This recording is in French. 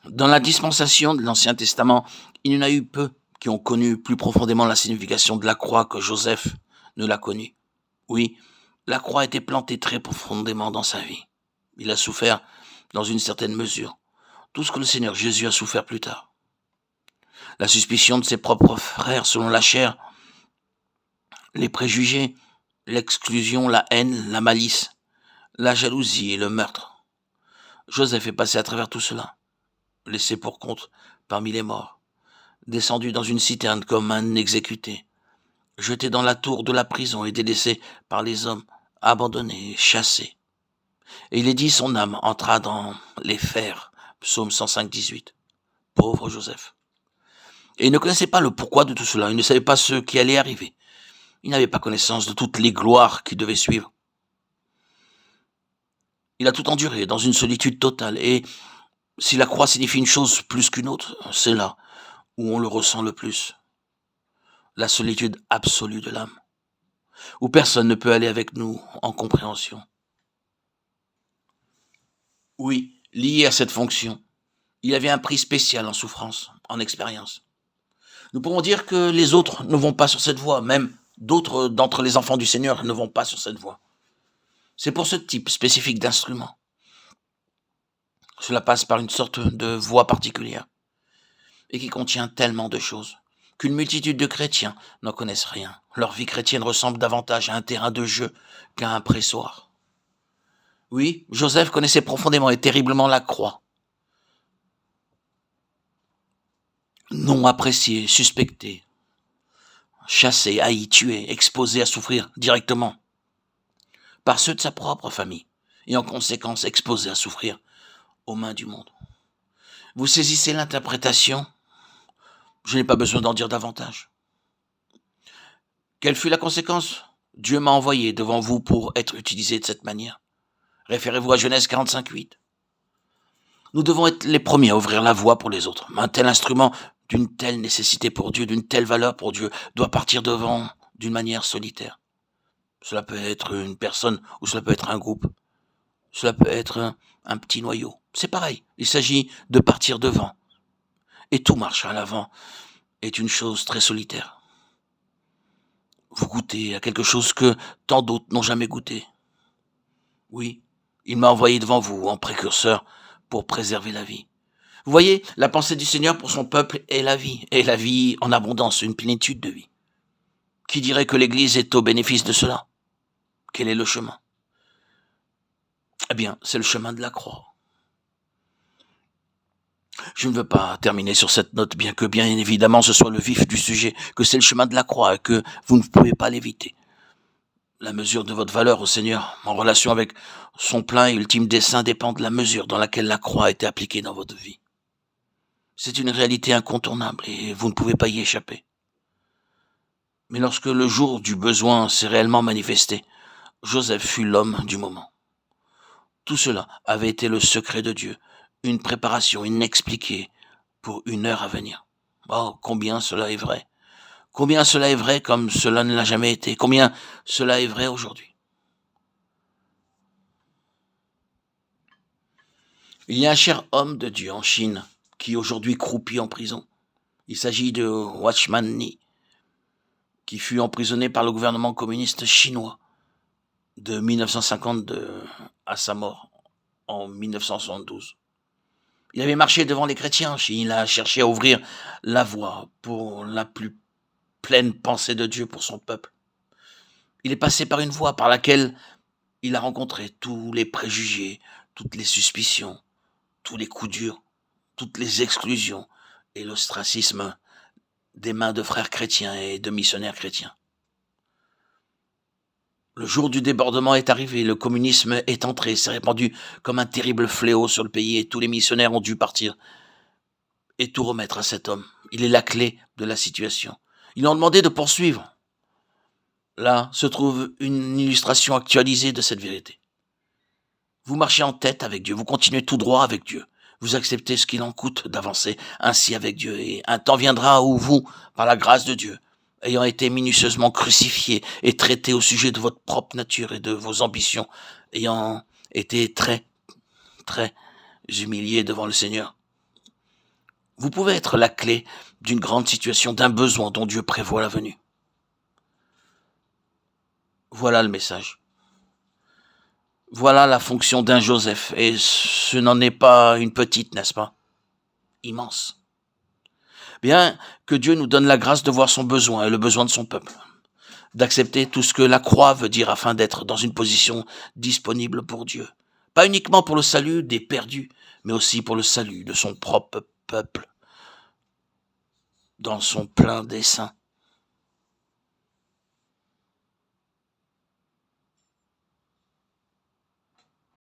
Dans la dispensation de l'Ancien Testament, il y en a eu peu qui ont connu plus profondément la signification de la croix que Joseph ne l'a connue. Oui, la croix a été plantée très profondément dans sa vie. Il a souffert dans une certaine mesure tout ce que le Seigneur Jésus a souffert plus tard. La suspicion de ses propres frères selon la chair, les préjugés, l'exclusion, la haine, la malice, la jalousie et le meurtre. Joseph est passé à travers tout cela, laissé pour compte parmi les morts, descendu dans une citerne comme un exécuté, jeté dans la tour de la prison et délaissé par les hommes, abandonné, chassé. Et il est dit, son âme entra dans les fers, psaume 105, 18. Pauvre Joseph. Et il ne connaissait pas le pourquoi de tout cela, il ne savait pas ce qui allait arriver. Il n'avait pas connaissance de toutes les gloires qui devaient suivre. Il a tout enduré dans une solitude totale, et si la croix signifie une chose plus qu'une autre, c'est là où on le ressent le plus. La solitude absolue de l'âme, où personne ne peut aller avec nous en compréhension. Oui, lié à cette fonction, il avait un prix spécial en souffrance, en expérience. Nous pouvons dire que les autres ne vont pas sur cette voie, même d'autres d'entre les enfants du Seigneur ne vont pas sur cette voie. C'est pour ce type spécifique d'instrument. Cela passe par une sorte de voie particulière et qui contient tellement de choses qu'une multitude de chrétiens n'en connaissent rien. Leur vie chrétienne ressemble davantage à un terrain de jeu qu'à un pressoir. Oui, Joseph connaissait profondément et terriblement la croix. Non apprécié, suspecté, chassé, haï, tué, exposé à souffrir directement par ceux de sa propre famille et en conséquence exposé à souffrir aux mains du monde. Vous saisissez l'interprétation? Je n'ai pas besoin d'en dire davantage. Quelle fut la conséquence? Dieu m'a envoyé devant vous pour être utilisé de cette manière. Référez-vous à Genèse 45, 8. Nous devons être les premiers à ouvrir la voie pour les autres. Un tel instrument d'une telle nécessité pour Dieu, d'une telle valeur pour Dieu, doit partir devant d'une manière solitaire. Cela peut être une personne ou cela peut être un groupe. Cela peut être un petit noyau. C'est pareil, il s'agit de partir devant. Et tout marche à l'avant est une chose très solitaire. Vous goûtez à quelque chose que tant d'autres n'ont jamais goûté. Oui, il m'a envoyé devant vous en précurseur pour préserver la vie. Vous voyez, la pensée du Seigneur pour son peuple est la vie, et la vie en abondance, une plénitude de vie. Qui dirait que l'Église est au bénéfice de cela? Quel est le chemin? Eh bien, c'est le chemin de la croix. Je ne veux pas terminer sur cette note, bien que bien évidemment ce soit le vif du sujet, que c'est le chemin de la croix et que vous ne pouvez pas l'éviter. La mesure de votre valeur au Seigneur, en relation avec son plein et ultime dessein, dépend de la mesure dans laquelle la croix a été appliquée dans votre vie. C'est une réalité incontournable et vous ne pouvez pas y échapper. Mais lorsque le jour du besoin s'est réellement manifesté, Joseph fut l'homme du moment. Tout cela avait été le secret de Dieu, une préparation inexpliquée pour une heure à venir. Oh, combien cela est vrai. Combien cela est vrai comme cela ne l'a jamais été. Combien cela est vrai aujourd'hui. Il y a un cher homme de Dieu en Chine qui aujourd'hui croupit en prison. Il s'agit de Watchman Nee, qui fut emprisonné par le gouvernement communiste chinois de 1952 à sa mort en 1972. Il avait marché devant les chrétiens en Chine, il a cherché à ouvrir la voie pour la plus pleine pensée de Dieu pour son peuple. Il est passé par une voie par laquelle il a rencontré tous les préjugés, toutes les suspicions, tous les coups durs, toutes les exclusions et l'ostracisme des mains de frères chrétiens et de missionnaires chrétiens. Le jour du débordement est arrivé, le communisme est entré, s'est répandu comme un terrible fléau sur le pays et tous les missionnaires ont dû partir et tout remettre à cet homme. Il est la clé de la situation. Ils lui ont demandé de poursuivre. Là se trouve une illustration actualisée de cette vérité. Vous marchez en tête avec Dieu, vous continuez tout droit avec Dieu. Vous acceptez ce qu'il en coûte d'avancer ainsi avec Dieu. Et un temps viendra où vous, par la grâce de Dieu, ayant été minutieusement crucifié et traité au sujet de votre propre nature et de vos ambitions, ayant été très humilié devant le Seigneur, Vous pouvez être la clé d'une grande situation, d'un besoin dont Dieu prévoit la venue. Voilà le message. Voilà la fonction d'un Joseph, et ce n'en est pas une petite, n'est-ce pas? Immense. Bien que Dieu nous donne la grâce de voir son besoin et le besoin de son peuple, d'accepter tout ce que la croix veut dire afin d'être dans une position disponible pour Dieu. Pas uniquement pour le salut des perdus, mais aussi pour le salut de son propre peuple, dans son plein dessein.